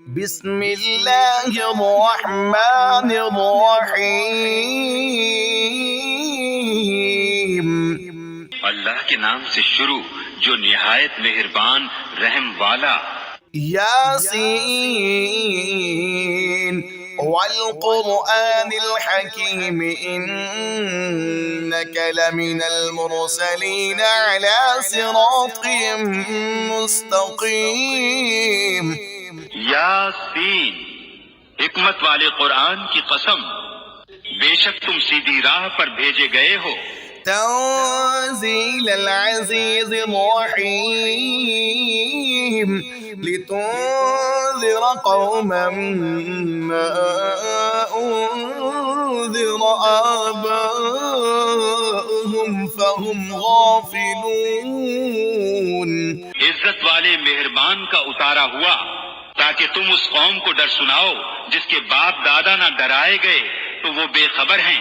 بسم اللہ الرحمن الرحیم اللہ کے نام سے شروع جو نہایت مہربان رحم والا۔ یاسین والقرآن الحکیم انک لمن المرسلین علی صراط مستقیم۔ یاسین، حکمت والے قرآن کی قسم، بے شک تم سیدھی راہ پر بھیجے گئے ہو۔ تنزیل العزیز الرحیم لتنذر قوما ما انذر آباؤهم فهم غافلون۔ عزت والے مہربان کا اتارا ہوا تاکہ تم اس قوم کو ڈر سناؤ جس کے باپ دادا نہ ڈرائے گئے تو وہ بے خبر ہیں۔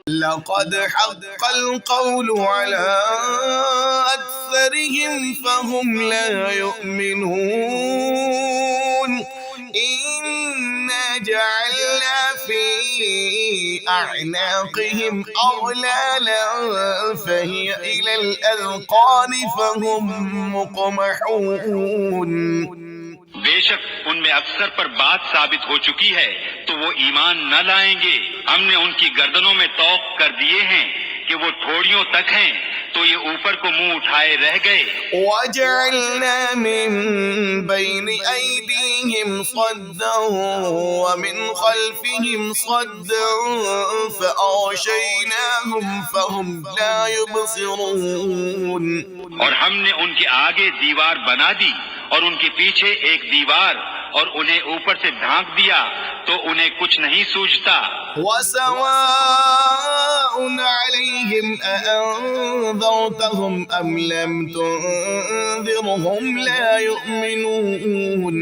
لقد حق القول على أكثرهم فهم لا يؤمنون إنا جعلنا في أعناقهم أغلالا فهي إلى الأذقان فهم مقمحون۔ بے شک ان میں اکثر پر بات ثابت ہو چکی ہے تو وہ ایمان نہ لائیں گے۔ ہم نے ان کی گردنوں میں طوق کر دیے ہیں کہ وہ ٹھوڑیوں تک ہیں تو یہ اوپر کو منہ اٹھائے رہ گئے۔ وَجَعَلْنَا مِن بَيْنِ أَيْدِيهِمْ صَدًّا وَمِنْ خَلْفِهِمْ صَدًّا فَأَغْشَيْنَاهُمْ فَهُمْ لَا يُبْصِرُونَ۔ اور ہم نے ان کے آگے دیوار بنا دی اور ان کے پیچھے ایک دیوار اور انہیں اوپر سے ڈھانک دیا تو انہیں کچھ نہیں سوجھتا۔ وَسَوَاءٌ عَلَيْهِمْ أَأَنذَرْتَهُمْ أَمْ لَمْ تُنذِرْهُمْ لَا يُؤْمِنُونَ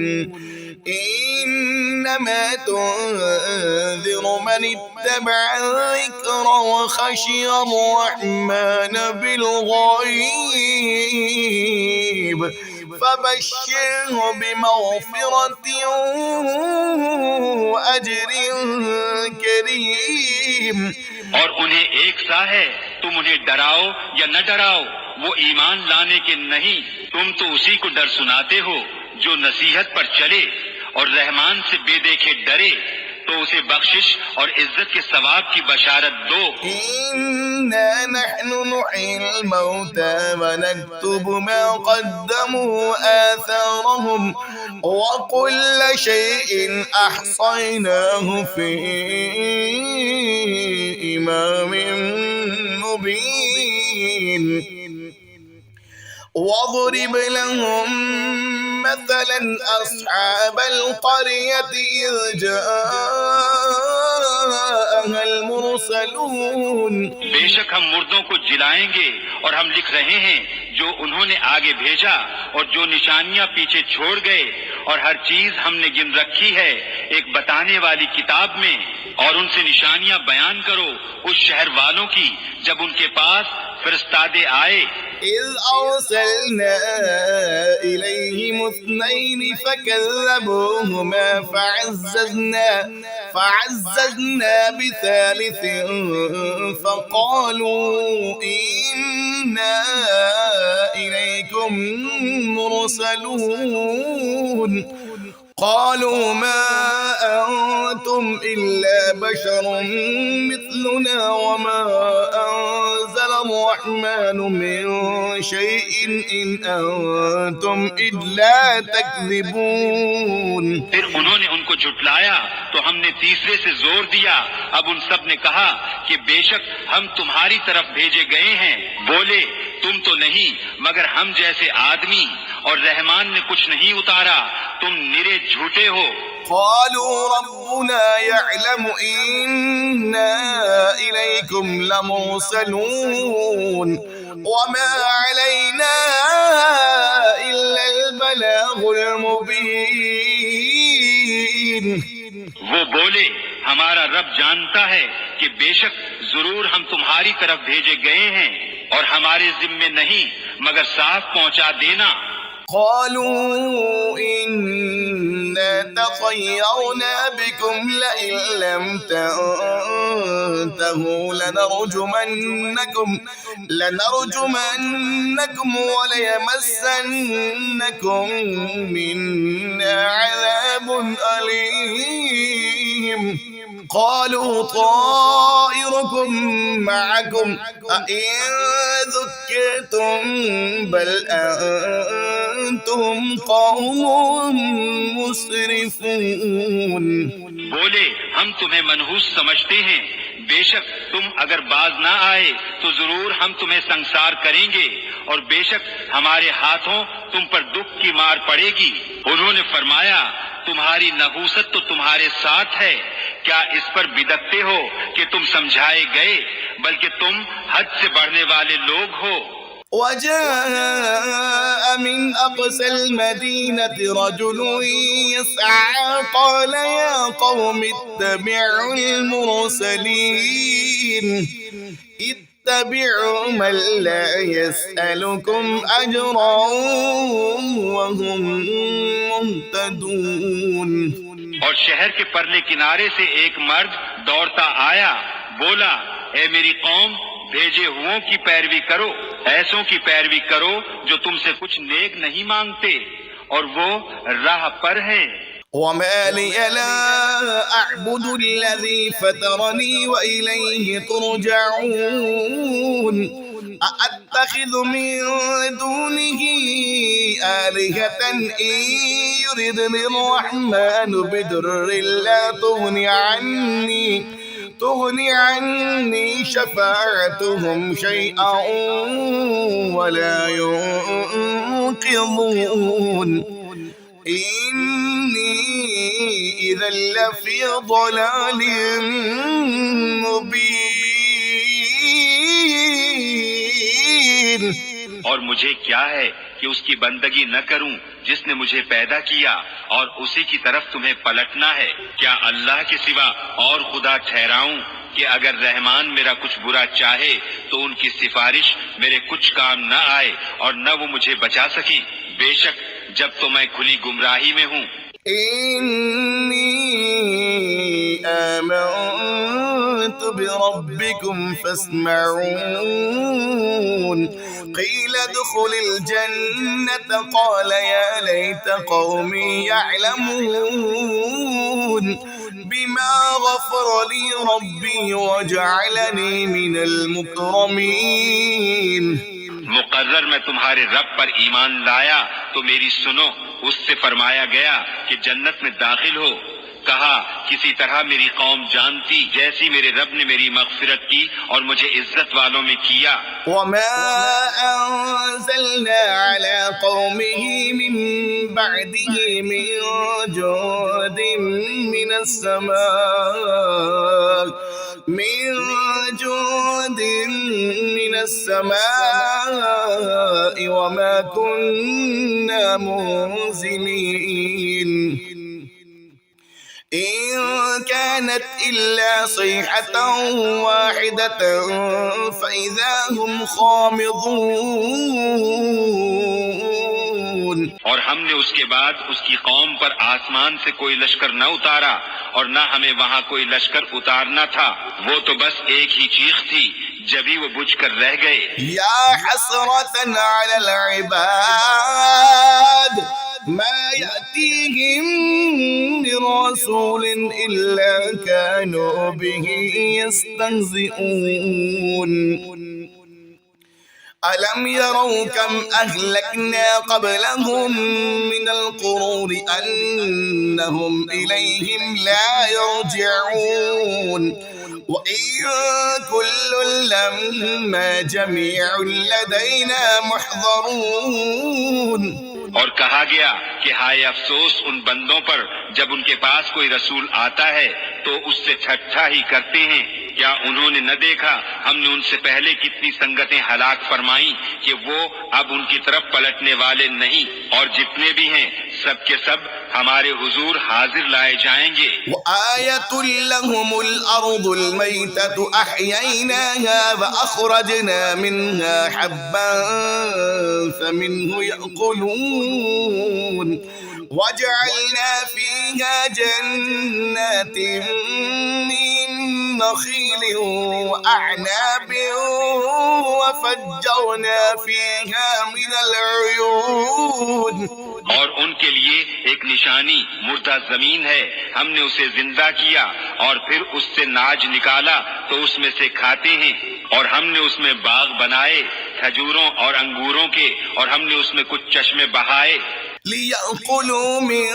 إِنَّمَا تُنذِرُ مَنِ اتَّبَعَ الذِّكْرَ وَخَشِيَ الرَّحْمَنَ بِالْغَيْبِ فَبَشِّرْهُ بِمَغْفِرَةٍ وَأَجْرٍ كَرِيمٍ۔ اور انہیں ایک سا ہے، تم انہیں ڈراؤ یا نہ ڈراؤ وہ ایمان لانے کے نہیں، تم تو اسی کو ڈر سناتے ہو جو نصیحت پر چلے اور رحمان سے بے دیکھے ڈرے تو اسے بخشش اور عزت کے ثواب کی بشارت دو۔ إِنَّا نَحْنُ نُحْيِي الْمَوْتَى وَنَكْتُبُ مَا قَدَّمُوا آثَارَهُمْ وَكُلَّ شَيْءٍ أَحْصَيْنَاهُ فِي إِمَامٍ مُبِينٍ۔ وَاضْرِبْ لَهُم مَّثَلًا أَصْحَابَ الْقَرْيَةِ إِذْ جَاءَهَا الْمُرْسَلُونَ۔ بے شک ہم مردوں کو جلائیں گے اور ہم لکھ رہے ہیں جو انہوں نے آگے بھیجا اور جو نشانیاں پیچھے چھوڑ گئے، اور ہر چیز ہم نے گن رکھی ہے ایک بتانے والی کتاب میں، اور ان سے نشانیاں بیان کرو اس شہر والوں کی جب ان کے پاس فرستادے آئے۔ إِذْ أَرْسَلْنَا إِلَيْهِمُ اثْنَيْنِ فَكَذَّبُوهُمَا فَعَزَّزْنَا بِثَالِثٍ فَقَالُوا إِنَّا إِلَيْكُمْ مُرْسَلُونَ قالوا ما أنتم إلا بشر مثلنا وما أنزل الرحمن من شيء إن أنتم إلا تكذبون۔ پھر انہوں نے ان کو جھٹلایا تو ہم نے تیسرے سے زور دیا۔ اب ان سب نے کہا کہ بے شک ہم تمہاری طرف بھیجے گئے ہیں۔ بولے تم تو نہیں مگر ہم جیسے آدمی، اور رحمان نے کچھ نہیں اتارا، تم نرے جھوٹے ہو۔ قالوا ربنا يعلم إنا إليكم لمرسلون وما علينا إلا البلاغ المبين۔ وہ بولے ہمارا رب جانتا ہے کہ بے شک ضرور ہم تمہاری طرف بھیجے گئے ہیں اور ہمارے ذمے نہیں مگر صاف پہنچا دینا۔ قالوا إنا تطيرنا بكم لئن لم تنتهوا لنرجمنكم وليمسنكم منا عذاب أليم قالوا طائركم معكم أئن ذكرتم بل أنتم قوم مسرفون. بولے ہم تمہیں منحوس سمجھتے ہیں، بے شک تم اگر باز نہ آئے تو ضرور ہم تمہیں سنسار کریں گے، اور بے شک ہمارے ہاتھوں تم پر دکھ کی مار پڑے گی. انہوں نے فرمایا تمہاری نحوست تو تمہارے ساتھ ہے، کیا اس پر بدکتے ہو کہ تم سمجھائے گئے، بلکہ تم حد سے بڑھنے والے لوگ ہو. وجاء من أقصى المدينة رجل يسعى قال يا قوم اتبعوا المرسلين اتبعوا من لا يسألكم أجرا وهم مهتدون. اور شہر کے پرلے کنارے سے ایک مرد دوڑتا آیا، بولا اے میری قوم، بھیجے ہوں کی پیروی کرو، ایسوں کی پیروی کرو جو تم سے کچھ نیک نہیں مانگتے اور وہ راہ پر ہیں. وما لي لا أعبد الذي فطرني وإليه ترجعون أأتخذ من دونه آلهة إن يردني الرحمن بضر لا تغني عني شفاعتهم شيئا ولا ينقذون إني إذا لفي ضلال مبين. اور مجھے کیا ہے کہ اس کی بندگی نہ کروں جس نے مجھے پیدا کیا، اور اسی کی طرف تمہیں پلٹنا ہے. کیا اللہ کے سوا اور خدا ٹھہراؤں کہ اگر رحمان میرا کچھ برا چاہے تو ان کی سفارش میرے کچھ کام نہ آئے اور نہ وہ مجھے بچا سکیں. بے شک جب تو میں کھلی گمراہی میں ہوں. إني آمنت بربكم فاسمعون قيل ادخل الجنة قال يا ليت قومي يعلمون بما غفر لي ربي وجعلني من المكرمين. مقرر میں تمہارے رب پر ایمان لایا تو میری سنو. اس سے فرمایا گیا کہ جنت میں داخل ہو. کہا کسی طرح میری قوم جانتی جیسی میرے رب نے میری مغفرت کی اور مجھے عزت والوں میں کیا. وما أنزلنا على قومه من بعده من جود من السماء وما كنا منزلين إن كانت إلا صيحة واحدة فإذا هم خامضون. اور ہم نے اس کے بعد اس کی قوم پر آسمان سے کوئی لشکر نہ اتارا اور نہ ہمیں وہاں کوئی لشکر اتارنا تھا، وہ تو بس ایک ہی چیخ تھی، جبھی وہ بجھ کر رہ گئے. یا حسرة على العباد ما يأتيهم من رسول إلا كانوا به يستهزئون. ألم يروا كم أهلكنا قبلهم من القرون أنهم إليهم لا يرجعون وإن كل لما جميع لدينا محضرون. اور کہا گیا کہ ہائے افسوس ان بندوں پر جب ان کے پاس کوئی رسول آتا ہے تو اس سے ٹھٹھا ہی کرتے ہیں. کیا انہوں نے نہ دیکھا ہم نے ان سے پہلے کتنی سنگتیں ہلاک فرمائیں کہ وہ اب ان کی طرف پلٹنے والے نہیں، اور جتنے بھی ہیں سب کے سب ہمارے حضور حاضر لائے جائیں گے. وآية لهم الأرض الميتة أحييناها وأخرجنا منها حبا فمنه يأكلون وجعلنا فيها جنات من نخيل وأعناب وفجرنا فيها من العيون اور ان کے لیے ایک نشانی مردہ زمین ہے، ہم نے اسے زندہ کیا اور پھر اس سے ناج نکالا تو اس میں سے کھاتے ہیں، اور ہم نے اس میں باغ بنائے کھجوروں اور انگوروں کے، اور ہم نے اس میں کچھ چشمے بہائے ليأكلوا من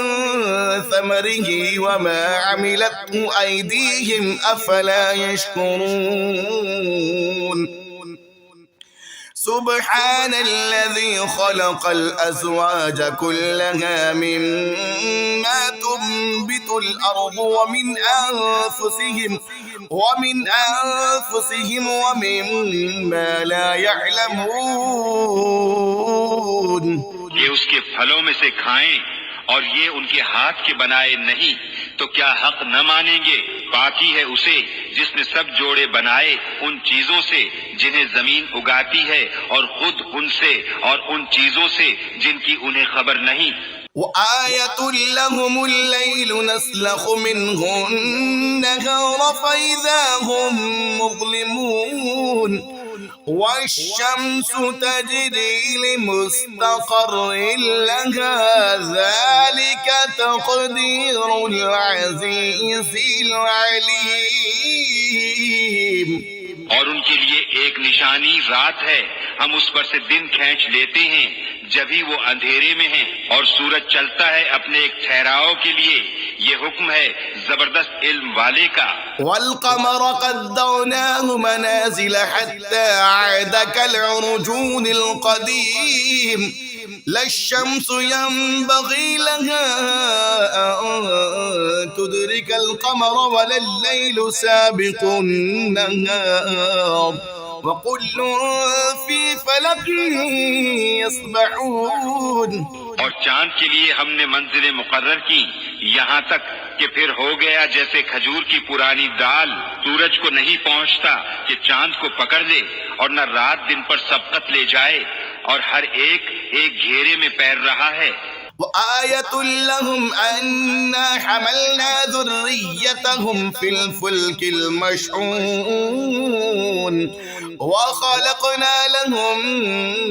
ثمره وما عملته أيديهم أفلا يشكرون سبحان الذي خلق الأزواج كلها مما تنبت الأرض ومن أنفسهم ومما لا يعلمون یہ اس کے پھلوں میں سے کھائیں اور یہ ان کے ہاتھ کے بنائے نہیں تو کیا حق نہ مانیں گے؟ پاکی ہے اسے جس نے سب جوڑے بنائے ان چیزوں سے جنہیں زمین اگاتی ہے اور خود ان سے اور ان چیزوں سے جن کی انہیں خبر نہیں۔ وآية لهم الليل نسلخ منه النهار فإذا هم مظلمون والشمس تجري لمستقر لها ذلك تقدير العزيز العليم۔ اور ان کے لیے ایک نشانی رات ہے، ہم اس پر سے دن کھینچ لیتے ہیں جبھی وہ اندھیرے میں ہیں، اور سورج چلتا ہے اپنے ایک ٹھہراؤ کے لیے، یہ حکم ہے زبردست علم والے کا۔ والقمر قدرناه منازل حتى عاد كالعرجون القديم لا الشمس ينبغي لها أن تدرك القمر ولا الليل سابق النهار وكل في فلك يسبحون۔ اور چاند کے لیے ہم نے منزلیں مقرر کی یہاں تک کہ پھر ہو گیا جیسے کھجور کی پرانی دال، سورج کو نہیں پہنچتا کہ چاند کو پکڑ لے، اور نہ رات دن پر سبقت لے جائے، اور ہر ایک ایک گھیرے میں پیر رہا ہے۔ وآية لهم أنا حملنا ذريتهم في الفلك المشحون وخلقنا لهم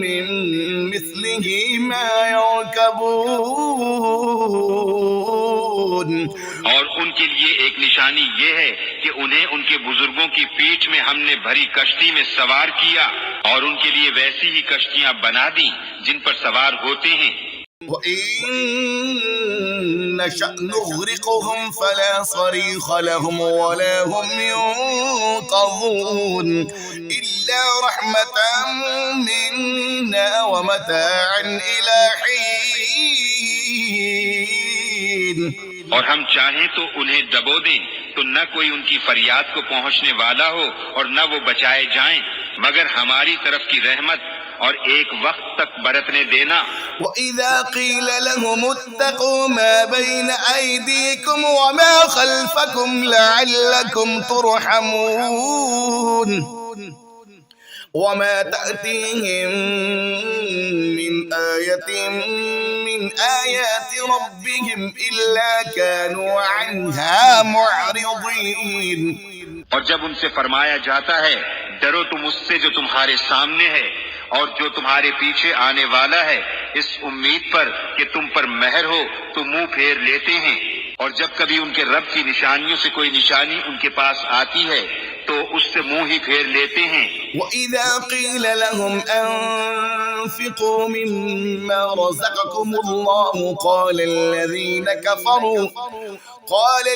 من مثله ما يركبون۔ اور ان کے لیے ایک نشانی یہ ہے کہ انہیں ان کے بزرگوں کی پیٹھ میں ہم نے بھری کشتی میں سوار کیا، اور ان کے لیے ویسی ہی کشتیاں بنا دیں جن پر سوار ہوتے ہیں۔ وَإِن نَّشَأْ نُغْرِقْهُمْ فَلَا صَرِيخَ لَهُمْ وَلَا هُمْ يُنقَذُونَ إِلَّا رَحْمَةً مِّنَّا وَمَتَاعًا إِلَىٰ حِينٍ۔ اور ہم چاہیں تو انہیں دبو دیں تو نہ کوئی ان کی فریاد کو پہنچنے والا ہو اور نہ وہ بچائے جائیں، مگر ہماری طرف کی رحمت اور ایک وقت تک برتنے دینا۔ وَإِذَا قِيلَ لَهُمُ اتَّقُوا مَا بَيْنَ أَيْدِيكُمْ وَمَا خَلْفَكُمْ لَعَلَّكُمْ تُرْحَمُونَ وَمَا تَأْتِيهِمْ مِنْ آيَةٍ مِنْ آيَاتِ رَبِّهِمْ إِلَّا كَانُوا عَنْهَا مُعْرِضِينَ۔ اور جب ان سے فرمایا جاتا ہے ڈرو تم اس سے جو تمہارے سامنے ہے اور جو تمہارے پیچھے آنے والا ہے، اس امید پر کہ تم پر مہر ہو تو منہ پھیر لیتے ہیں، اور جب کبھی ان کے رب کی نشانیوں سے کوئی نشانی ان کے پاس آتی ہے تو اس سے منہ ہی پھیر لیتے ہیں۔ وَإِذَا قِيلَ لَهُمْ أَنفِقُوا مِمَّا رَزَقَكُمُ اللَّهُ قَالَ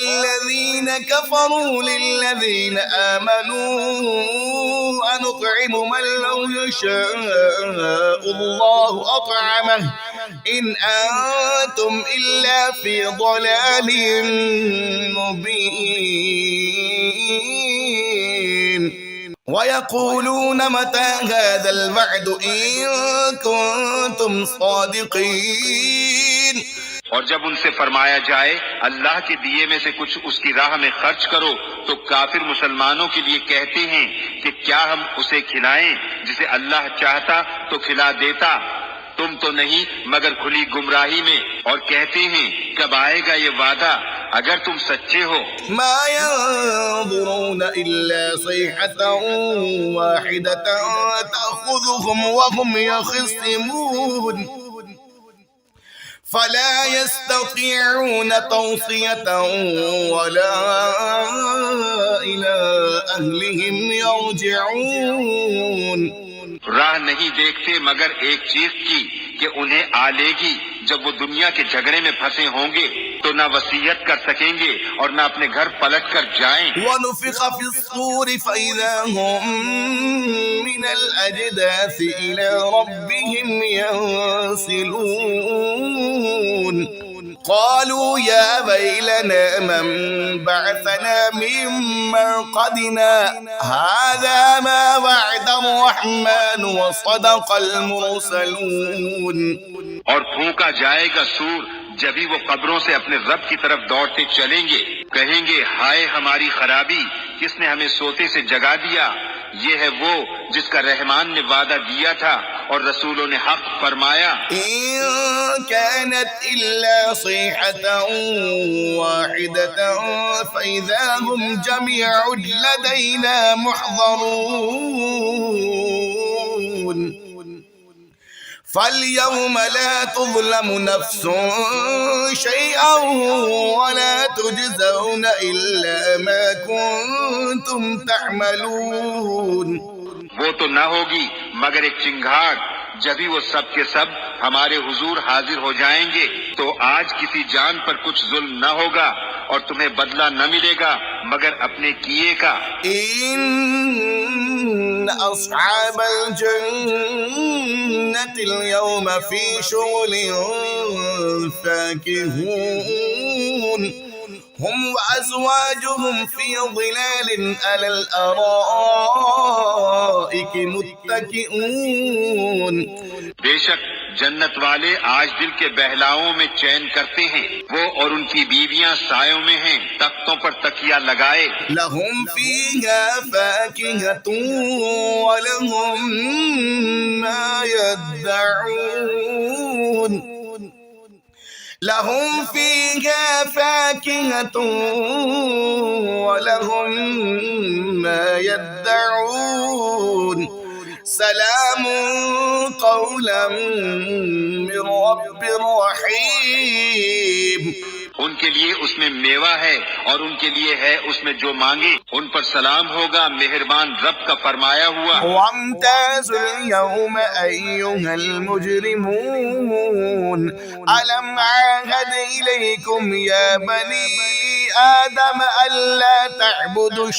الَّذِينَ كَفَرُوا لِلَّذِينَ آمَنُوا أَنُطْعِمُ مَن لَّوْ يَشَاءُ اللَّهُ أَطْعَمَهُ إِنْ أَنتُمْ إِلَّا فِي ضَلَالٍ مُّبِينٍ وَيَقُولُونَ مَتَىٰ هَٰذَا الْوَعْدُ إِن كُنتُمْ صَادِقِينَ۔ اور جب ان سے فرمایا جائے اللہ کے دیے میں سے کچھ اس کی راہ میں خرچ کرو تو کافر مسلمانوں کے لیے کہتے ہیں کہ کیا ہم اسے کھلائیں جسے اللہ چاہتا تو کھلا دیتا، تو تم تو نہیں مگر کھلی گمراہی میں، اور کہتے ہیں کب آئے گا یہ وعدہ اگر تم سچے ہو۔ ما ينظرون إلا صيحة واحدة تأخذهم وهم يخصمون فلا يستطيعون توصية ولا إلى أهلهم يرجعون۔ راہ نہیں دیکھتے مگر ایک چیز کی کہ انہیں آ لے گی جب وہ دنیا کے جھگڑے میں پھنسے ہوں گے تو نہ وصیت کر سکیں گے اور نہ اپنے گھر پلٹ کر جائیں۔ ونفخ في الصور فإذا هم من الأجداث إلى ربهم ينسلون قالوا يا ويلنا من بعثنا من مرقدنا هذا ما وعد الرحمن وصدق المرسلون۔ اور پھونکا جائے گا سور جبھی وہ قبروں سے اپنے رب کی طرف دوڑتے چلیں گے، کہیں گے ہائے ہماری خرابی، کس نے ہمیں سوتے سے جگا دیا؟ یہ ہے وہ جس کا رحمان نے وعدہ دیا تھا اور رسولوں نے حق فرمایا۔ إن كانت إلا صيحة واحدة فإذا هم جميع لدينا محضرون فاليوم لا تظلم نفس شيئا ولا تجزون إلا ما كنتم تعملون۔ وہ تو نہ ہوگی مگر ایک چنگھاڑ جبھی وہ سب کے سب ہمارے حضور حاضر ہو جائیں گے، تو آج کسی جان پر کچھ ظلم نہ ہوگا اور تمہیں بدلہ نہ ملے گا مگر اپنے کیے کا۔ إن أصحاب الجنة اليوم في شغل فاكهون هم وأزواجهم في ظلال على الأرائك متكئون۔ بے شک جنت والے آج دل کے بہلاؤں میں چین کرتے ہیں، وہ اور ان کی بیویاں سایوں میں ہیں، تختوں پر تکیہ لگائے۔ لهم فيها فاكهة ولهم ما يدعون لهم فيها فاكهة ولهم ما يدعون سلام قولا من رب رحيم۔ ان کے لیے اس میں میوہ ہے اور ان کے لیے ہے اس میں جو مانگے، ان پر سلام ہوگا مہربان رب کا فرمایا ہوا۔ وامتازوا اليوم أيها المجرمون ألم عاهد إليكم يا بني آدم ألا تعبدوا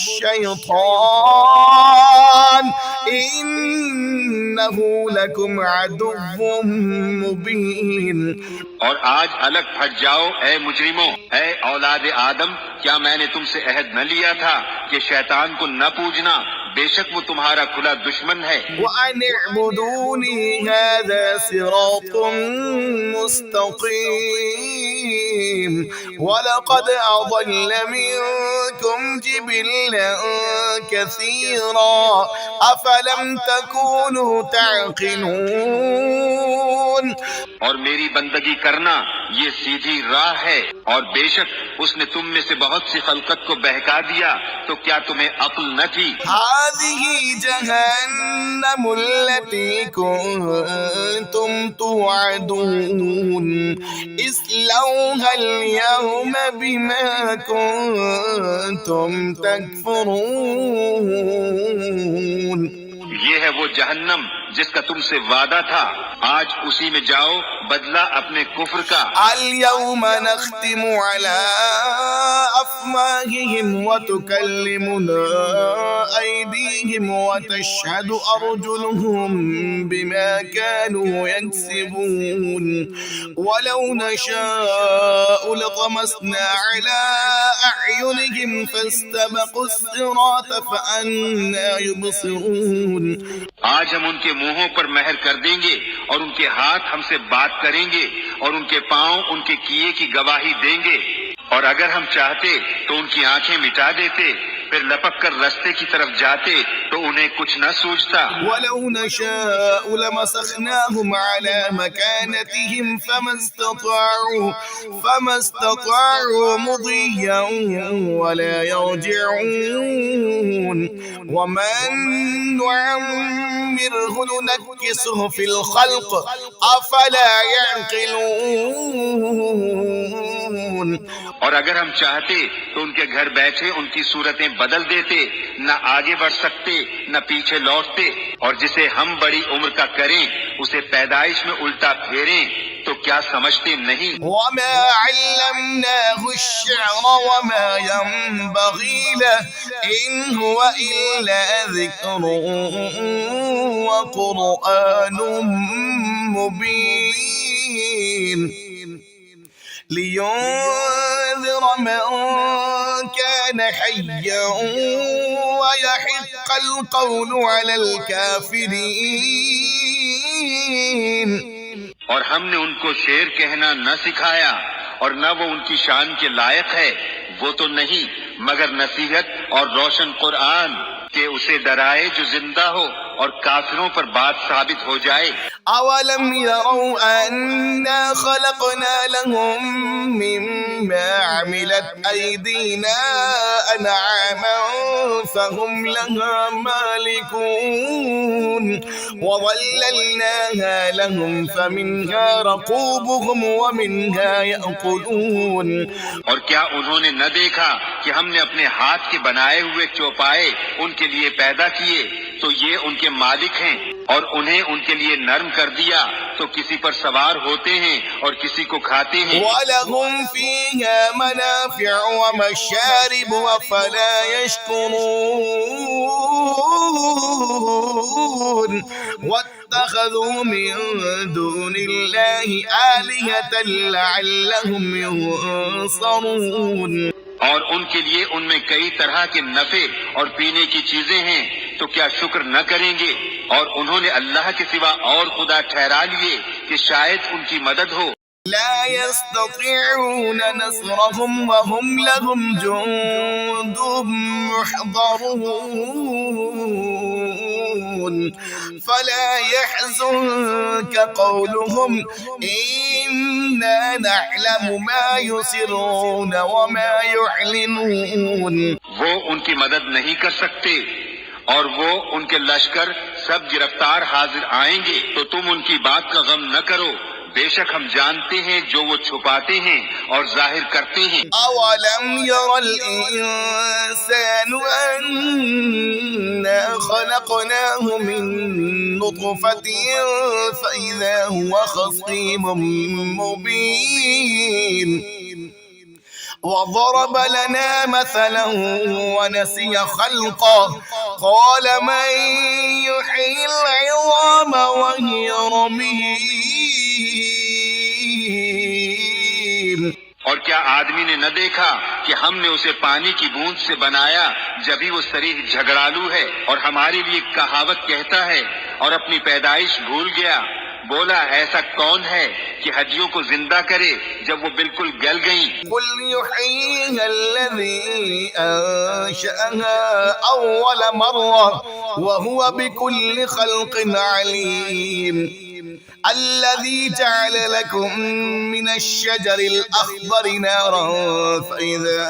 الشيطان إنه لكم عدو مبين۔ اور آج الگ پھٹ جاؤ اے مجرموں، اے اولاد آدم، کیا میں نے تم سے عہد نہ لیا تھا کہ شیطان کو نہ پوجنا، بے شک وہ تمہارا کھلا دشمن ہے۔ وأن اعبدوني هذا صراط مستقيم ولقد أضل منكم جبلا كثيرا أفلم تكونوا تعقلون۔ اور میری بندگی کرنا یہ سیدھی راہ ہے، اور بے شک اس نے تم میں سے بہت سی خلقت کو بہکا دیا، تو کیا تمہیں عقل نہ تھی؟ هذه جهنم التي كنتم توعدون اصلوها اليوم بما كنتم تكفرون۔ یہ ہے وہ جہنم جس کا تم سے وعدہ تھا، آج اسی میں جاؤ بدلہ اپنے کفر کا۔ اليوم نختم على أفواههم وتكلمنا أيديهم وتشهد أرجلهم بما كانوا يكسبون ولو نشاء لطمسنا على أعينهم فاستبقوا الصراط فأنى يبصرون۔ آج ہم ان کے منہوں پر مہر کر دیں گے اور ان کے ہاتھ ہم سے بات کریں گے اور ان کے پاؤں ان کے کیے کی گواہی دیں گے، اور اگر ہم چاہتے تو ان کی آنکھیں مٹا دیتے، پھر لپک کر رستے کی طرف جاتے تو انہیں کچھ نہ سوچتا۔ ولو نشاء لمسخناهم على مكانتهم فما استطاعوا مضيا ولا يرجعون ومن نعمره ننكسه في الخلق أفلا يعقلون۔ اور اگر ہم چاہتے تو ان کے گھر بیٹھے ان کی صورتیں بدل دیتے، نہ آگے بڑھ سکتے نہ پیچھے لوٹتے، اور جسے ہم بڑی عمر کا کریں اسے پیدائش میں الٹا پھیریں تو کیا سمجھتے نہیں؟ وما علمناه الشعر وما ينبغي له إن هو إلا ذكر وقرآن مبين لينذر من كان حيا ويحق القول على الكافرين۔ اور ہم نے ان کو شعر کہنا نہ سکھایا اور نہ وہ ان کی شان کے لائق ہے، وہ تو نہیں مگر نصیحت اور روشن قرآن کہ اسے ڈرائے جو زندہ ہو اور کافروں پر بات ثابت ہو جائے۔ أولم يروا أنا خلقنا لهم مما عملت أيدينا أنعاما فهم لها مالكون وظللناها لهم فمنها ركوبهم ومنها يأكلون۔ اور کیا انہوں نے نہ دیکھا کہ ہم نے اپنے ہاتھ کے بنائے ہوئے چوپائے ان کے لیے پیدا کیے تو یہ ان کے مالک ہیں، اور انہیں ان کے لیے نرم کر دیا تو کسی پر سوار ہوتے ہیں اور کسی کو کھاتے ہیں۔ وَلَهُمْ فِيهَا مَنَافِعُ وَمَشَارِبُ أَفَلَا يَشْكُرُونَ وَاتَّخَذُوا مِن دُونِ اللَّهِ آلِهَةً لَعَلَّهُمْ يُنصَرُونَ۔ اور ان کے لیے ان میں کئی طرح کے نفع اور پینے کی چیزیں ہیں تو کیا شکر نہ کریں گے؟ اور انہوں نے اللہ کے سوا اور خدا ٹھہرا لیے کہ شاید ان کی مدد ہو۔ لا يستطيعون نصرهم وهم لهم جند محضرون فلا يحزنك قولهم إنا نعلم ما يسرون وما يعلنون۔ وہ ان کی مدد نہیں کر سکتے اور وہ ان کے لشکر سب گرفتار حاضر آئیں گے، تو تم ان کی بات کا غم نہ کرو، بے شک ہم جانتے ہیں جو وہ چھپاتے ہیں اور ظاہر کرتے ہیں۔ أولم ير الإنسان أنا خلقناه من نطفة فإذا هو خصيم مبين وضرب لنا مثلا ونسي خلقه قال من يحيي العظام وهي رميم۔ اور کیا آدمی نے نہ دیکھا کہ ہم نے اسے پانی کی بوند سے بنایا جبھی وہ صریح جھگڑالو ہے، اور ہمارے لیے کہاوت کہتا ہے اور اپنی پیدائش بھول گیا۔ بولا ایسا کون ہے کہ ہڈیوں کو زندہ کرے جب وہ بالکل گل گئیں؟ قل يحييها الذي أنشأها أول مرة وهو بكل خلق عليم الذي جعل لكم من الشجر الأخضر نارا فإذا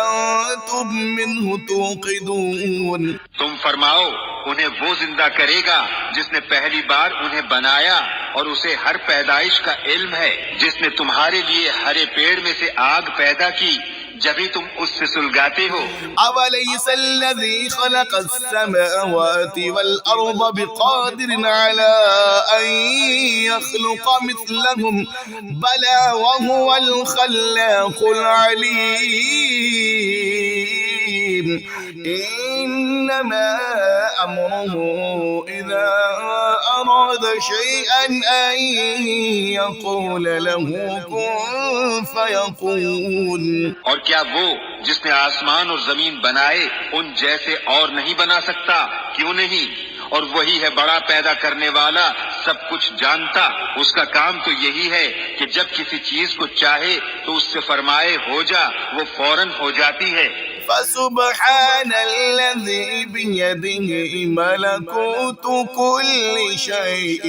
أنتم منه توقدون۔ تم فرماؤ انہیں وہ زندہ کرے گا جس نے پہلی بار انہیں بنایا اور اسے ہر پیدائش کا علم ہے، جس نے تمہارے لیے ہرے پیڑ میں سے آگ پیدا کی جبھی تم اس سے سلگاتے ہو۔ أوليس الذي خلق السماوات والأرض بقادر على أن يخلق مثلهم بلى وهو الخلاق العليم إنما أمره إذا أراد شيئا أن يقول له كن فيكون۔ اور کیا وہ جس نے آسمان اور زمین بنائے ان جیسے اور نہیں بنا سکتا؟ کیوں نہیں؟ اور وہی ہے بڑا پیدا کرنے والا، سب کچھ جانتا۔ اس کا کام تو یہی ہے کہ جب کسی چیز کو چاہے تو اس سے فرمائے ہو جا، وہ فوراً ہو جاتی ہے۔ فسبحان الذي بيده ملكوت كل شيء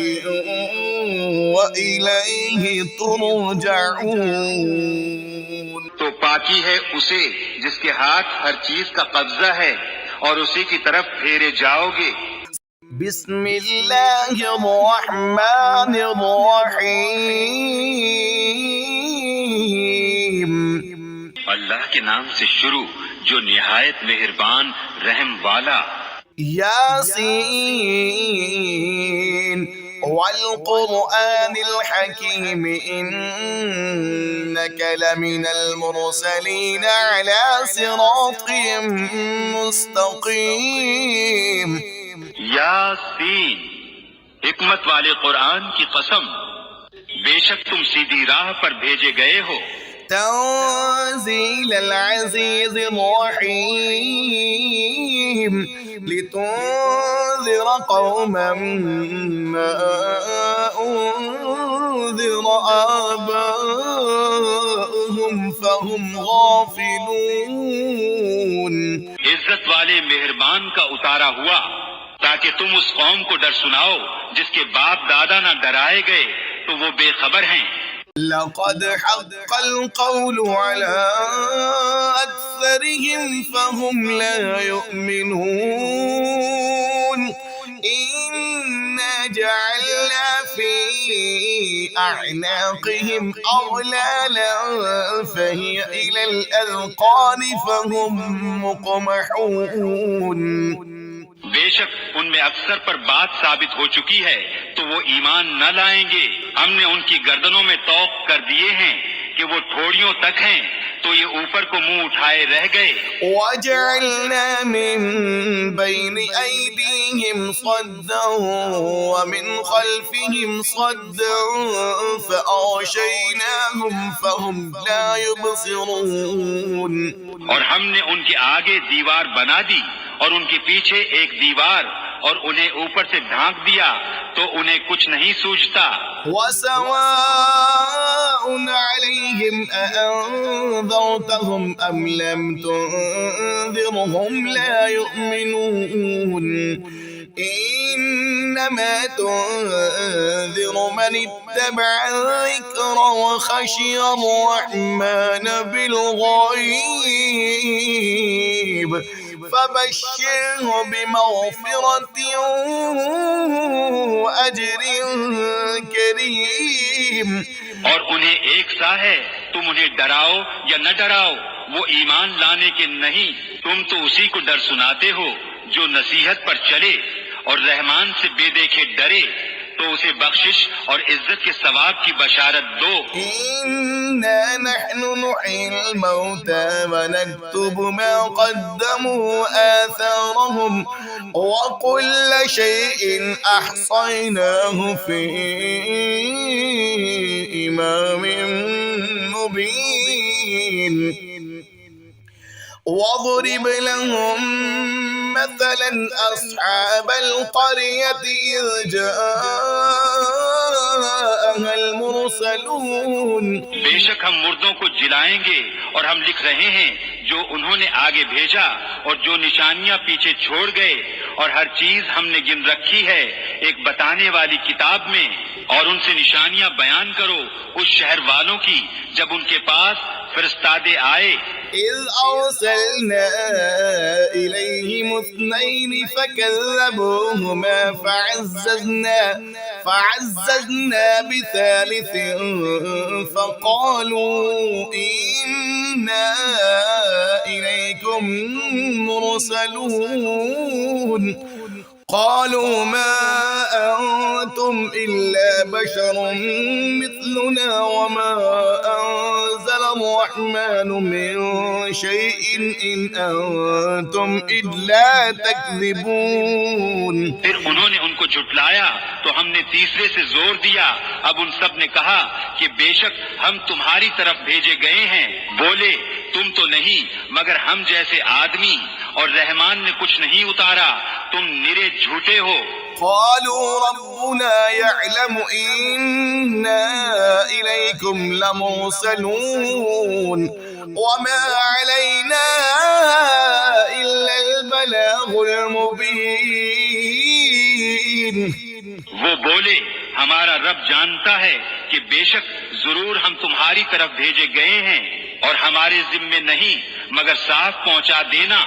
وإليه ترجعون. تو پاکی ہے اسے جس کے ہاتھ ہر چیز کا قبضہ ہے اور اسی کی طرف پھیرے جاؤ گے. بسم اللہ الرحمن الرحیم. اللہ کے نام سے شروع جو نہایت مہربان رحم والا. یاسین والقرآن الحکیم انک لمن المرسلین علی صراط مستقیم. یاسین، حکمت والے قرآن کی قسم، بے شک تم سیدھی راہ پر بھیجے گئے ہو. تنزیل العزیز الرحیم لتنذر قوما ما انذر آباؤهم فهم غافلون. عزت والے مہربان کا اتارا ہوا تاکہ تم اس قوم کو ڈر سناؤ جس کے باپ دادا نہ ڈرائے گئے تو وہ بے خبر ہیں. لقد حق القول على أكثرهم فهم لا يؤمنون. إنا جعلنا في أعناقهم أغلالا فهي إلى الأذقان فهم مقمحون. بے شک ان میں اکثر پر بات ثابت ہو چکی ہے تو وہ ایمان نہ لائیں گے. ہم نے ان کی گردنوں میں طوق کر دیے ہیں کہ وہ ٹھوڑیوں تک ہیں تو یہ اوپر کو منہ اٹھائے رہ گئے. وَجَعَلْنَا مِن بَيْنِ أَيْدِيهِمْ صَدًّا وَمِنْ خَلْفِهِمْ صَدًّا فَأَغْشَيْنَاهُمْ فَهُمْ لَا يُبْصِرُونَ. اور ہم نے ان کے آگے دیوار بنا دی اور ان کے پیچھے ایک دیوار اور انہیں اوپر سے ڈھانک دیا تو انہیں کچھ نہیں سوجھتا. وَسَوَاءٌ عَلَيْهِمْ أَأَنذَرْتَهُمْ أَمْ لَمْ تُنذِرْهُمْ لَا يُؤْمِنُونَ. إِنَّمَا تُنذِرُ مَنِ اتَّبَعَ الذِّكْرَ وَخَشِيَ الرَّحْمَنَ بِالْغَيْبِ فبشره بمغفرة وأجر کریم. اور انہیں ایک سا ہے تم انہیں ڈراؤ یا نہ ڈراؤ وہ ایمان لانے کے نہیں. تم تو اسی کو ڈر سناتے ہو جو نصیحت پر چلے اور رحمان سے بے دیکھے ڈرے تو اسے بخشش اور عزت کے ثواب کی بشارت دو. إنا نحن نحيي الموتى ونكتب ما قدموا آثارهم وكل شيء أحصيناه في إمام مبين. واضرب لهم مثلا أصحاب القرية إذ جاءها المرسلون. بے شک ہم مردوں کو جلائیں گے اور ہم لکھ رہے ہیں جو انہوں نے آگے بھیجا اور جو نشانیاں پیچھے چھوڑ گئے اور ہر چیز ہم نے گن رکھی ہے ایک بتانے والی کتاب میں. اور ان سے نشانیاں بیان کرو اس شہر والوں کی جب ان کے پاس فرستادے آئے. إذ أرسلنا إليهم اثنين فكذبوهما فعززنا بثالث فقالوا إنا إليكم مرسلون. قالوا ما أنتم إلا بشر مثلنا وما أنزل الرحمن من شيء إن أنتم إلا تكذبون. پھر انہوں نے ان کو جھٹلایا تو ہم نے تیسرے سے زور دیا. اب ان سب نے کہا کہ بے شک ہم تمہاری طرف بھیجے گئے ہیں. بولے تم تو نہیں مگر ہم جیسے آدمی اور رحمان نے کچھ نہیں اتارا تم نرے جھوٹے ہو. قالوا ربنا يعلم إنا إليكم لمرسلون وما علينا المبين. وہ بولے ہمارا رب جانتا ہے کہ بے شک ضرور ہم تمہاری طرف بھیجے گئے ہیں اور ہمارے ذمے نہیں مگر صاف پہنچا دینا.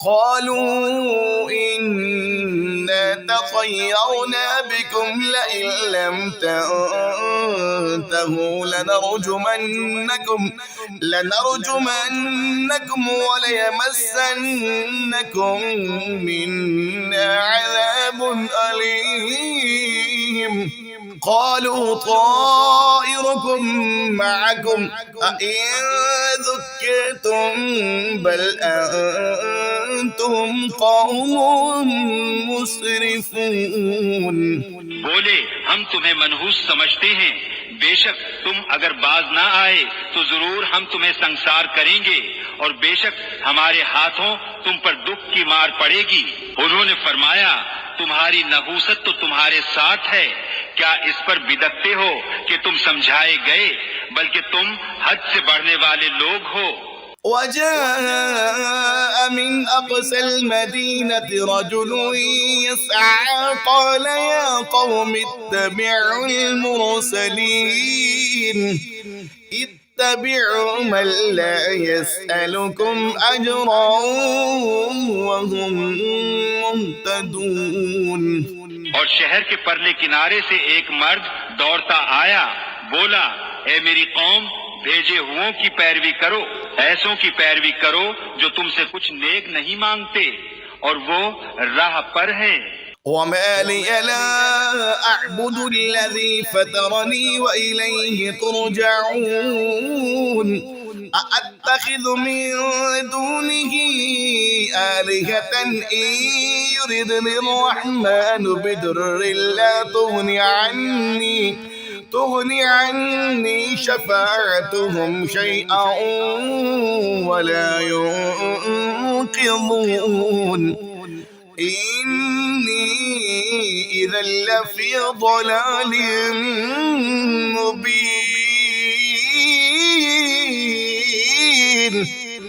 قالوا إنا تطيرنا بكم لئن لم تنتهوا لنرجمنكم وليمسنكم منا عذاب أليم. قالوا طائركم معكم أئن ذكرتم بل أنتم قوم مسرفون. بولے ہم تمہیں منحوس سمجھتے ہیں، بے شک تم اگر باز نہ آئے تو ضرور ہم تمہیں سنسار کریں گے اور بے شک ہمارے ہاتھوں تم پر دکھ کی مار پڑے گی. انہوں نے فرمایا تمہاری نحوست تو تمہارے ساتھ ہے، کیا اس پر بدکتے ہو کہ تم سمجھائے گئے، بلکہ تم حد سے بڑھنے والے لوگ ہو. وجاء من أقصى المدينة رجل يسعى قال يا قوم اتبعوا المرسلين اتبعوا من لا يسألكم أجرا وهم مهتدون. اور شہر کے پرلے کنارے سے ایک مرد دوڑتا آیا، بولا اے میری قوم بھیجے ہوں کی پیروی کرو، ایسوں کی پیروی کرو جو تم سے کچھ نیک نہیں مانگتے اور وہ راہ پر ہیں. وما لي لا أعبد الذي فطرني وإليه ترجعون. أأتخذ من دونه آلهة إن يردني الرحمن بضر لا تغني عني شفاعتهم شيئا ولا ينقذون. إني إذا لفي ضلال مبين.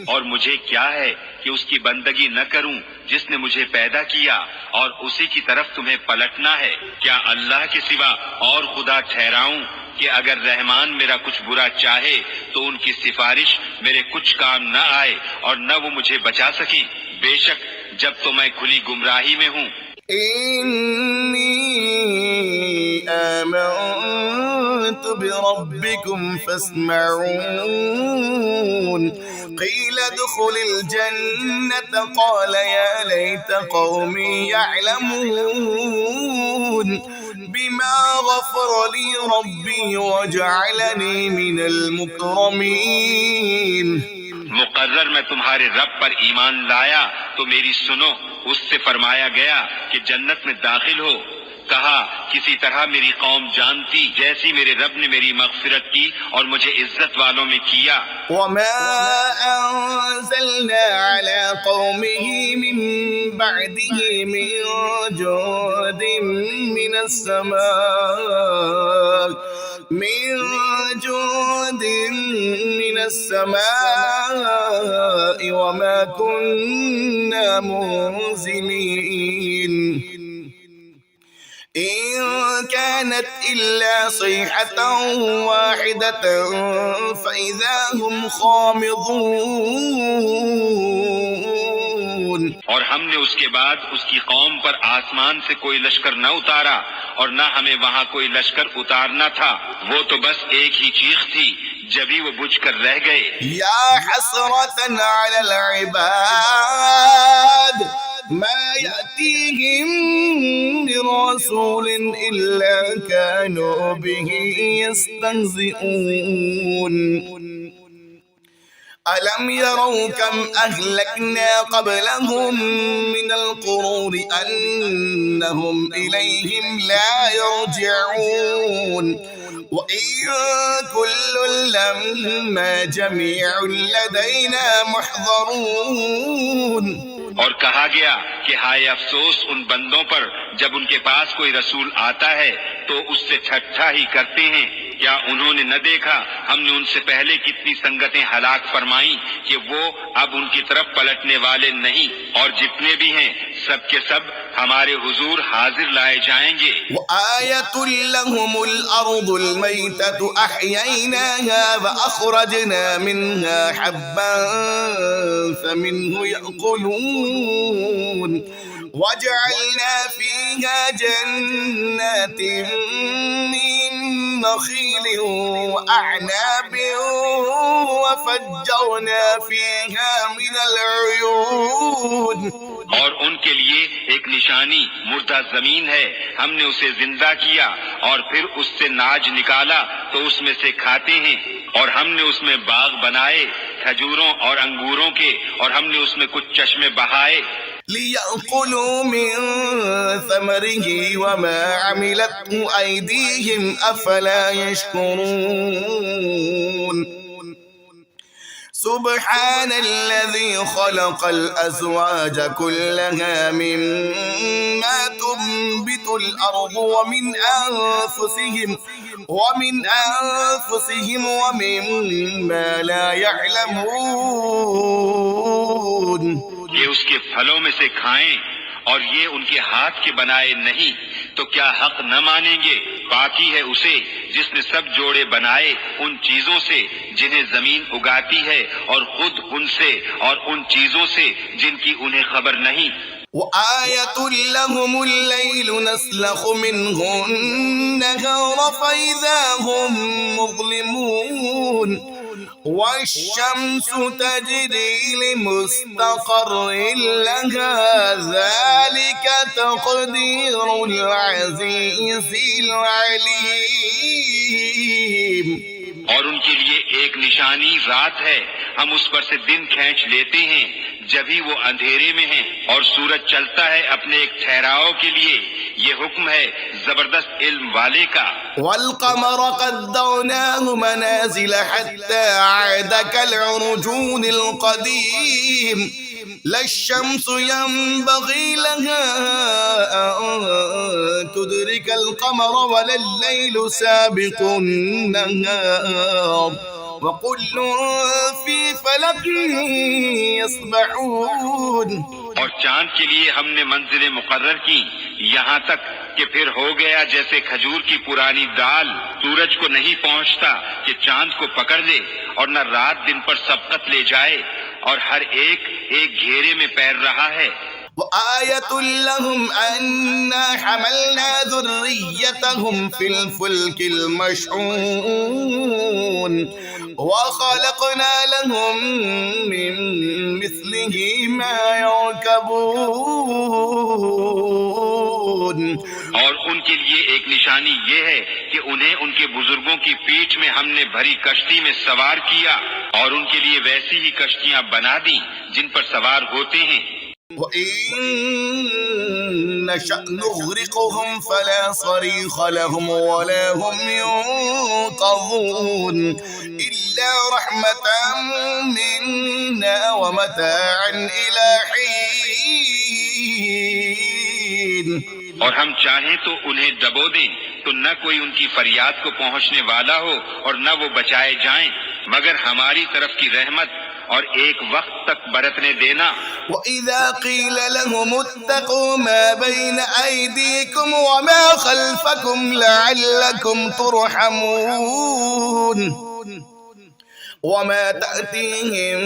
اور مجھے کیا ہے کہ اس کی بندگی نہ کروں جس نے مجھے پیدا کیا اور اسی کی طرف تمہیں پلٹنا ہے. کیا اللہ کے سوا اور خدا ٹھہراؤں کہ اگر رحمان میرا کچھ برا چاہے تو ان کی سفارش میرے کچھ کام نہ آئے اور نہ وہ مجھے بچا سکیں. بے شک جب تو میں کھلی گمراہی میں ہوں. إني آمنت بربكم فاسمعون. قيل ادخل الجنة قال يا ليت قومي يعلمون بما غفر لي ربي وجعلني من المكرمين. مقرر میں تمہارے رب پر ایمان لایا تو میری سنو. اس سے فرمایا گیا کہ جنت میں داخل ہو. کہا کسی طرح میری قوم جانتی جیسی میرے رب نے میری مغفرت کی اور مجھے عزت والوں میں کیا. وما أنزلنا على قومه من بعده من جود من السماء وما كنا منزلين. إن كانت إلا صيحة واحدة فإذا هم خامضون. اور ہم نے اس کے بعد اس کی قوم پر آسمان سے کوئی لشکر نہ اتارا اور نہ ہمیں وہاں کوئی لشکر اتارنا تھا. وہ تو بس ایک ہی چیخ تھی، جبھی وہ بجھ کر رہ گئے. يا حسرة على العباد ما يأتيهم من رسول إلا كانوا به يستهزئون. ألم يروا كم أهلكنا قبلهم من القرون أنهم إليهم لا يرجعون. وإن كل لما جميع لدينا محضرون. اور کہا گیا کہ ہائے افسوس ان بندوں پر جب ان کے پاس کوئی رسول آتا ہے تو اس سے ٹھٹھا ہی کرتے ہیں۔ کیا انہوں نے نہ دیکھا ہم نے ان سے پہلے کتنی سنگتیں ہلاک فرمائیں کہ وہ اب ان کی طرف پلٹنے والے نہیں، اور جتنے بھی ہیں سب کے سب ہمارے حضور حاضر لائے جائیں گے۔ وآية لهم الأرض الميتة أحييناها وأخرجنا منها حبا فمنه يأكلون وجعلنا فيها جنات من نخيل وأعناب وفجرنا فيها من العيون۔ اور ان کے لیے ایک نشانی مردہ زمین ہے، ہم نے اسے زندہ کیا اور پھر اس سے ناج نکالا تو اس میں سے کھاتے ہیں، اور ہم نے اس میں باغ بنائے کھجوروں اور انگوروں کے، اور ہم نے اس میں کچھ چشمے بہائے۔ ليأكلوا من ثمره وما عملته أيديهم أفلا يشكرون سبحان الذي خلق الأزواج كلها مما تنبت الأرض ومن أنفسهم ومما لا يعلمون۔ یہ اس کے پھلوں میں سے کھائیں اور یہ ان کے ہاتھ کے بنائے نہیں تو کیا حق نہ مانیں گے؟ پاکی ہے اسے جس نے سب جوڑے بنائے ان چیزوں سے جنہیں زمین اگاتی ہے، اور خود ان سے اور ان چیزوں سے جن کی انہیں خبر نہیں۔ وآية لهم الليل نسلخ منه النهار فإذا هم مظلمون والشمس تجري لمستقر لها ذلك تقدير العزيز العليم۔ اور ان کے لیے ایک نشانی رات ہے، ہم اس پر سے دن کھینچ لیتے ہیں جبھی وہ اندھیرے میں ہیں، اور سورج چلتا ہے اپنے ایک ٹھہراؤ کے لیے، یہ حکم ہے زبردست علم والے کا۔ والقمر قدرناه منازل حتى عاد كالعرجون القديم لا الشمس ينبغي لها أن تدرك القمر ولا الليل سابق النهار وكل في فلك يسبحون۔ اور چاند کے لیے ہم نے منزلیں مقرر کی یہاں تک کہ پھر ہو گیا جیسے کھجور کی پرانی دال، سورج کو نہیں پہنچتا کہ چاند کو پکڑ لے، اور نہ رات دن پر سبقت لے جائے، اور ہر ایک ایک گھیرے میں پیر رہا ہے۔ وآية لهم أنا حملنا ذريتهم في الفلك المشحون وخلقنا لهم من مثله ما يركبون۔ اور ان کے لیے ایک نشانی یہ ہے کہ انہیں ان کے بزرگوں کی پیٹھ میں ہم نے بھری کشتی میں سوار کیا، اور ان کے لیے ویسی ہی کشتیاں بنا دیں جن پر سوار ہوتے ہیں۔ وَإِن نَّشَأْ نُغْرِقْهُمْ فَلَا صَرِيخَ لَهُمْ وَلَا هُمْ يُنقَذُونَ إِلَّا رَحْمَةً مِّنَّا وَمَتَاعًا إِلَىٰ حِينٍ۔ اور ہم چاہیں تو انہیں دبو دیں تو نہ کوئی ان کی فریاد کو پہنچنے والا ہو اور نہ وہ بچائے جائیں، مگر ہماری طرف کی رحمت اور ایک وقت تک برتنے دینا۔ وَإِذَا قِيلَ لَهُمُ اتَّقُوا مَا بَيْنَ أَيْدِيكُمْ وَمَا خَلْفَكُمْ لَعَلَّكُمْ تُرْحَمُونَ وَمَا تَأْتِيهِم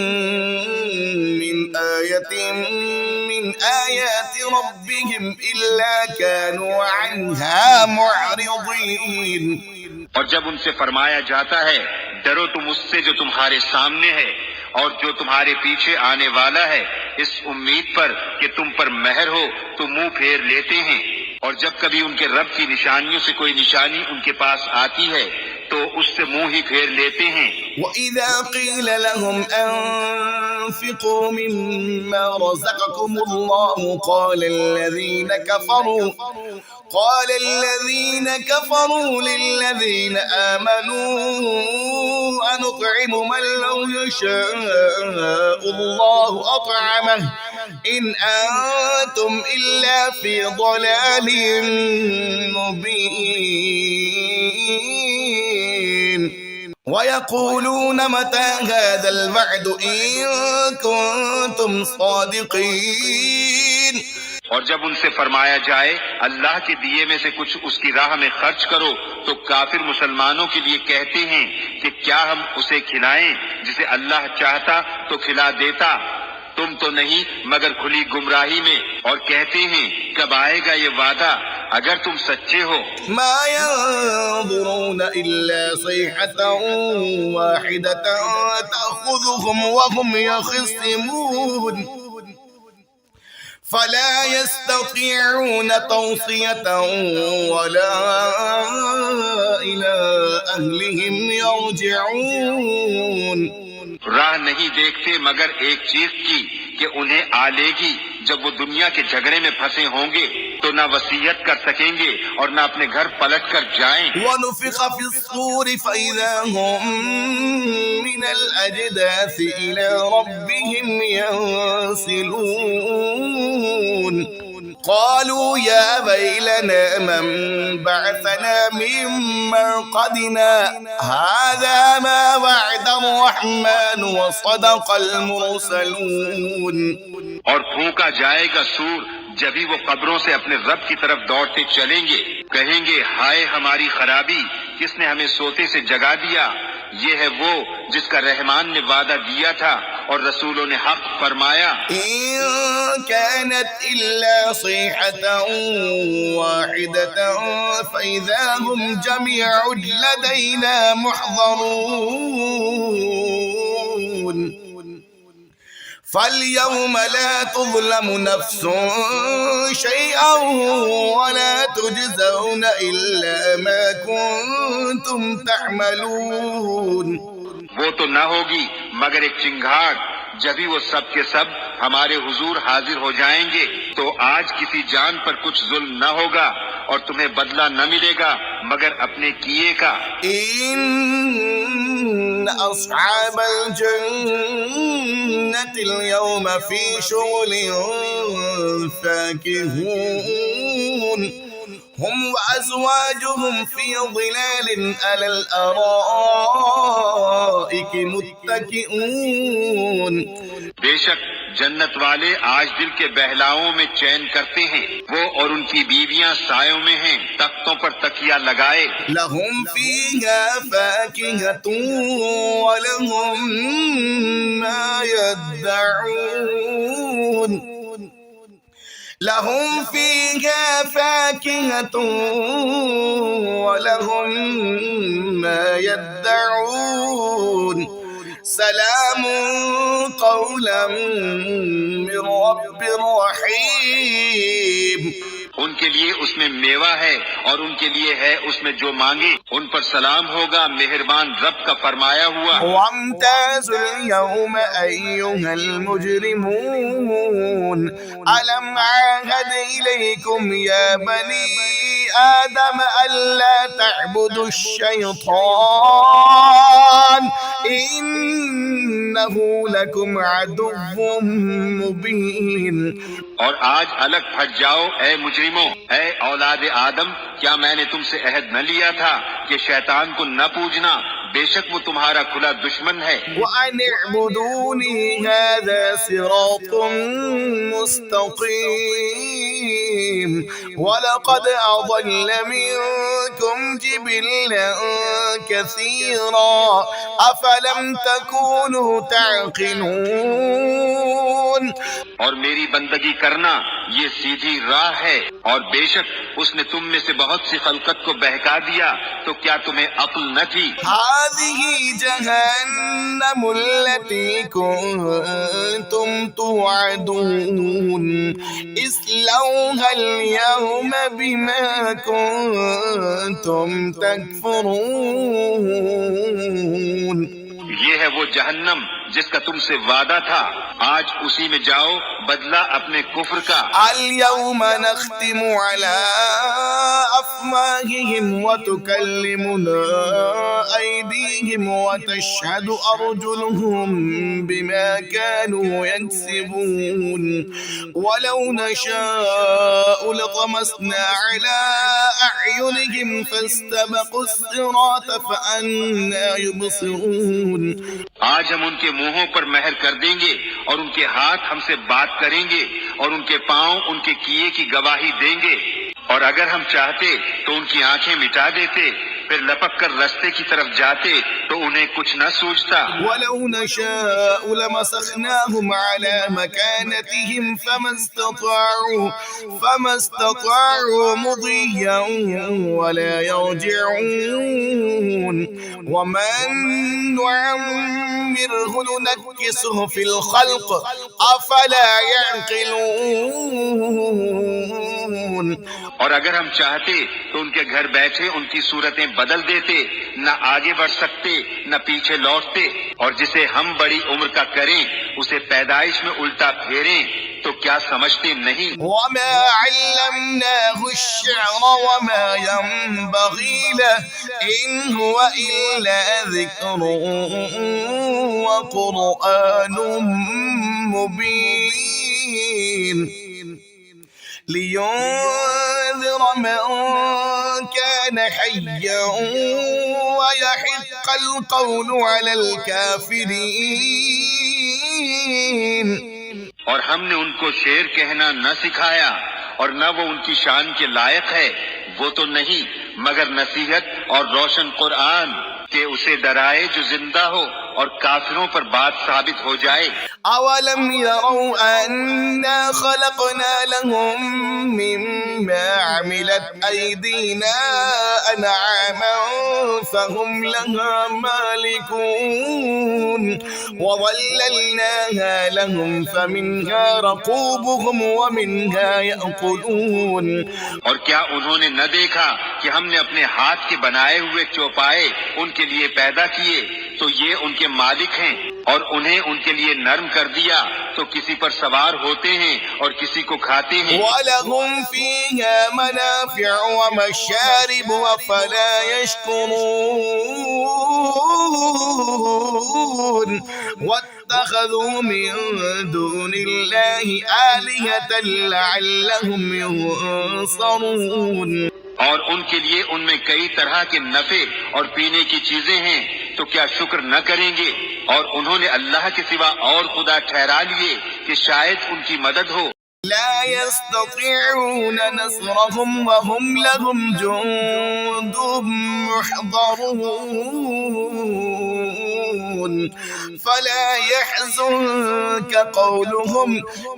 مِّنْ آيَةٍ مِّنْ آيَاتِ رَبِّهِمْ إِلَّا كَانُوا عَنْهَا مُعْرِضِينَ۔ اور جب ان سے فرمایا جاتا ہے ڈرو تم اس سے جو تمہارے سامنے ہے اور جو تمہارے پیچھے آنے والا ہے، اس امید پر کہ تم پر مہر ہو تو منہ پھیر لیتے ہیں، اور جب کبھی ان کے رب کی نشانیوں سے کوئی نشانی ان کے پاس آتی ہے تو اس سے منہ ہی پھیر لیتے ہیں۔ وَإِذَا قِيلَ لَهُمْ أَنفِقُوا مِمَّا رَزَقَكُمُ اللَّهُ قَالَ الَّذِينَ كَفَرُوا لِلَّذِينَ آمَنُوا أنطعم من لو يشاء الله أطعمه إن أنتم إلا في ضلال مبين ويقولون متى هذا الوعد إن كنتم صادقين. اور جب ان سے فرمایا جائے اللہ کے دیے میں سے کچھ اس کی راہ میں خرچ کرو تو کافر مسلمانوں کے لیے کہتے ہیں کہ کیا ہم اسے کھلائیں جسے اللہ چاہتا تو کھلا دیتا، تم تو نہیں مگر کھلی گمراہی میں، اور کہتے ہیں کب آئے گا یہ وعدہ اگر تم سچے ہو. ما ينظرون إلا صيحة واحدة تأخذهم وهم يخصمون فلا يستطيعون توصية ولا إلى أهلهم يرجعون. راہ نہیں دیکھتے مگر ایک چیز کی کہ انہیں آ لے گی جب وہ دنیا کے جھگڑے میں پھنسے ہوں گے تو نہ وصیت کر سکیں گے اور نہ اپنے گھر پلٹ کر جائیں. ونفخ في الصور فإذا هم من الأجداث إلى ربهم ينسلون قالوا يا ويلنا من بعثنا من مرقدنا هذا ما وعد الرحمن وصدق المرسلون. اور پھونکا جائے گا سور جبھی وہ قبروں سے اپنے رب کی طرف دوڑتے چلیں گے، کہیں گے ہائے ہماری خرابی، کس نے ہمیں سوتے سے جگا دیا. یہ ہے وہ جس کا رحمان نے وعدہ دیا تھا اور رسولوں نے حق فرمایا. إن كانت إلا صيحة واحدة فإذا هم جميع لدينا محضرون فاليوم لا تظلم نفس شيئا ولا تجزون إلا ما كنتم تعملون. وہ تو نہ ہوگی مگر ایک چنگھاڑ جبھی وہ سب کے سب ہمارے حضور حاضر ہو جائیں گے تو آج کسی جان پر کچھ ظلم نہ ہوگا اور تمہیں بدلہ نہ ملے گا مگر اپنے کیے کا. إن أصحاب الجنة اليوم في شغل فاكهون هم وأزواجهم في ظلال على الأرائك متكئون. بے شک جنت والے آج دل کے بہلاؤں میں چین کرتے ہیں، وہ اور ان کی بیویاں سایوں میں ہیں تختوں پر تکیہ لگائے. لهم فيها فاكهة ولهم ما يدعون لهم فيها فاكهة ولهم ما يدعون سلام قولا من رب رحيم. ان کے لیے اس میں میوہ ہے اور ان کے لیے ہے اس میں جو مانگے، ان پر سلام ہوگا مہربان رب کا فرمایا ہوا. وامتازوا اليوم أيها المجرمون ألم عاهد إليكم يا بني آدم ألا تعبدوا الشيطان إنه لكم عدو مبين. اور آج الگ پھٹ جاؤ اے مجرموں، اے اولاد آدم، کیا میں نے تم سے عہد نہ لیا تھا کہ شیطان کو نہ پوجنا، بے شک وہ تمہارا کھلا دشمن ہے. وأن اعبدوني هذا صراط مستقيم ولقد أضل منكم جبلا كثيرا أفلم تكونوا تعقلون. اور میری بندگی کرنا یہ سیدھی راہ ہے، اور بے شک اس نے تم میں سے بہت سی خلقت کو بہکا دیا، تو کیا تمہیں عقل نہ تھی؟ هذه جهنم التي كنتم توعدون اصلوها اليوم بما كنتم تكفرون. یہ ہے وہ جہنم جس کا تم سے وعدہ تھا، آج اسی میں جاؤ، بدلہ اپنے کفر کا۔ اليوم نختم على أفواههم وتكلمنا أيديهم وتشهد أرجلهم بما كانوا يكسبون ولو نشاء لطمسنا على أعينهم فاستبقوا الصراط فأنى يبصرون۔ آج ہم ان کے منہوں پر مہر کر دیں گے اور ان کے ہاتھ ہم سے بات کریں گے اور ان کے پاؤں ان کے کیے کی گواہی دیں گے، اور اگر ہم چاہتے تو ان کی آنکھیں مٹا دیتے، پھر لپک کر رستے کی طرف جاتے تو انہیں کچھ نہ سوچتا۔ وَلَوْ نَشَاءُ لَمَسَخْنَاهُمْ عَلَى مَكَانَتِهِمْ فَمَا اسْتَطَاعُوا مُضِيًّا وَلَا يَرْجِعُونَ وَمَن نُّعَمِّرْهُ نُنَكِّسْهُ فِي الْخَلْقِ أَفَلَا يَعْقِلُونَ۔ اور اگر ہم چاہتے تو ان کے گھر بیٹھے ان کی صورتیں بدل دیتے، نہ آگے بڑھ سکتے نہ پیچھے لوٹتے، اور جسے ہم بڑی عمر کا کریں اسے پیدائش میں الٹا پھیریں تو کیا سمجھتے نہیں؟ وَمَا عَلَّمْنَاهُ الشِّعْرَ وَمَا يَنبَغِي لَهُ إِنْ هُوَ إِلَّا ذِكْرٌ وَقُرْآنٌ مُبِينٌ لِيُنذِرَ مَن كَانَ حَيًّا وَيَحِقَّ الْقَوْلُ عَلَى الْكَافِرِينَ۔ اور ہم نے ان کو شعر کہنا نہ سکھایا اور نہ وہ ان کی شان کے لائق ہے، وہ تو نہیں مگر نصیحت اور روشن قرآن کہ اسے ڈرائے جو زندہ ہو اور کافروں پر بات ثابت ہو جائے۔ أَوَلَمْ يَرَوْا أَنَّا خَلَقْنَا لَهُم مِّمَّا عَمِلَتْ أَيْدِينَا أَنْعَامًا فَهُمْ لَهَا مَالِكُونَ وَظَلَّلْنَاهَا لَهُمْ فَمِنْهَا رَكُوبُهُمْ وَمِنْهَا يَأْكُلُونَ۔ اور کیا انہوں نے نہ دیکھا کہ ہم نے اپنے ہاتھ کے بنائے ہوئے چوپائے ان کے لیے پیدا کیے تو یہ ان کے مالک ہیں، اور انہیں ان کے لیے نرم کر دیا تو کسی پر سوار ہوتے ہیں اور کسی کو کھاتے ہیں۔ وَلَهُمْ فِيهَا مَنَافِعُ وَمَشَارِبُ أَفَلَا يَشْكُرُونَ وَاتَّخَذُوا مِن دُونِ اللَّهِ آلِهَةً لَعَلَّهُمْ يُنصَرُونَ۔ اور ان کے لیے ان میں کئی طرح کے نفع اور پینے کی چیزیں ہیں تو کیا شکر نہ کریں گے؟ اور انہوں نے اللہ کے سوا اور خدا ٹھہرا لیے کہ شاید ان کی مدد ہو۔ لا يستطيعون نصرهم وهم لهم جند محضرون فلا يحزنك قولهم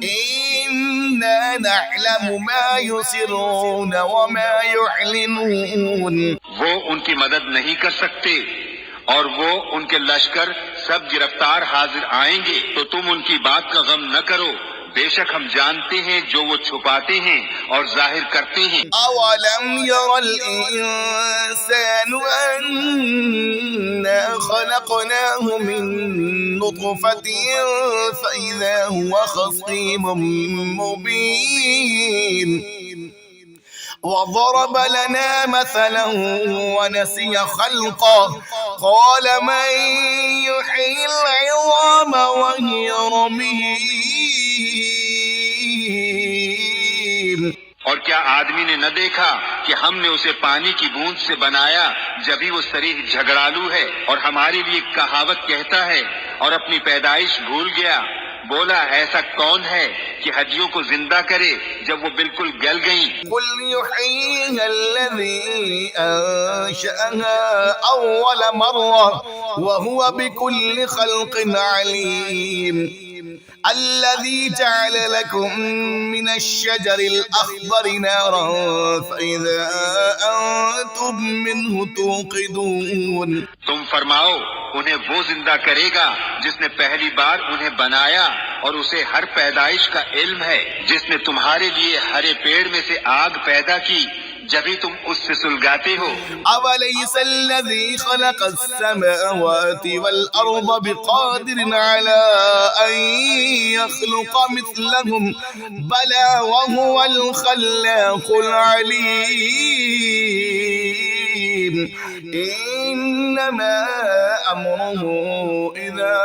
إنا نعلم ما يسرون وما يعلنون۔ وہ ان کی مدد نہیں کر سکتے اور وہ ان کے لشکر سب گرفتار حاضر آئیں گے، تو تم ان کی بات کا غم نہ کرو، بے شک ہم جانتے ہیں جو وہ چھپاتے ہیں اور ظاہر کرتے ہیں۔ أَوَلَمْ يَرَ الْإِنسَانُ أَنَّا خَلَقْنَاهُ مِن نُّطْفَةٍ فَإِذَا هُوَ خَصِيمٌ مُّبِينٌ وَضَرَبَ لَنَا مَثَلًا وَنَسِيَ خَلْقَهُ قَالَ مَن يُحْيِي الْعِظَامَ وَهِيَ رَمِيمٌ۔ اور کیا آدمی نے نہ دیکھا کہ ہم نے اسے پانی کی بوند سے بنایا جبھی وہ صریح جھگڑالو ہے، اور ہمارے لیے کہاوت کہتا ہے اور اپنی پیدائش بھول گیا۔ بولا ایسا کون ہے کہ ہڈیوں کو زندہ کرے جب وہ بالکل گل گئیں؟ قُلْ يُحْيِيهَا الَّذِي أَنشَأَهَا أَوَّلَ مَرَّةٍ وَهُوَ بِكُلِّ خَلْقٍ عَلِيمٌ الَّذِي جَعَلَ لَكُم مِّنَ الشَّجَرِ الْأَخْضَرِ نَارًا فَإِذَا أَنتُم مِّنْهُ تُوقِدُونَ۔ تم فرماؤ انہیں وہ زندہ کرے گا جس نے پہلی بار انہیں بنایا اور اسے ہر پیدائش کا علم ہے، جس نے تمہارے لیے ہرے پیڑ میں سے آگ پیدا کی جبھی تم اس سے سلگاتے ہو۔ أوليس الذي خلق السماوات والأرض بقادر على أن يخلق مثلهم بلى وهو الخلاق العليم إنما أمره إذا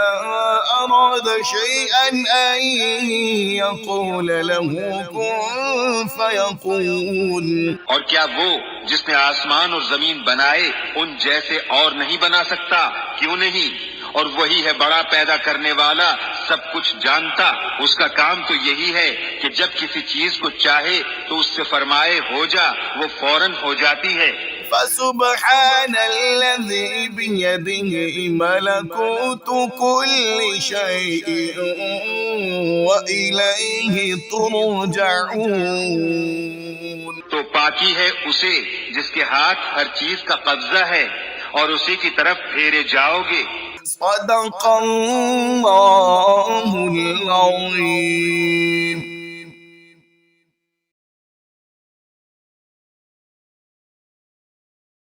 أراد شيئا أن يقول له كن فيكون۔ اور کیا وہ جس نے آسمان اور زمین بنائے ان جیسے اور نہیں بنا سکتا؟ کیوں نہیں؟ اور وہی ہے بڑا پیدا کرنے والا، سب کچھ جانتا۔ اس کا کام تو یہی ہے کہ جب کسی چیز کو چاہے تو اس سے فرمائے ہو جا، وہ فوراً ہو جاتی ہے۔ فسبحان الذي بيده ملكوت كل شيء وإليه ترجعون۔ تو پاکی ہے اسے جس کے ہاتھ ہر چیز کا قبضہ ہے اور اسی کی طرف پھیرے جاؤ گے۔ صدق اللہ العظیم۔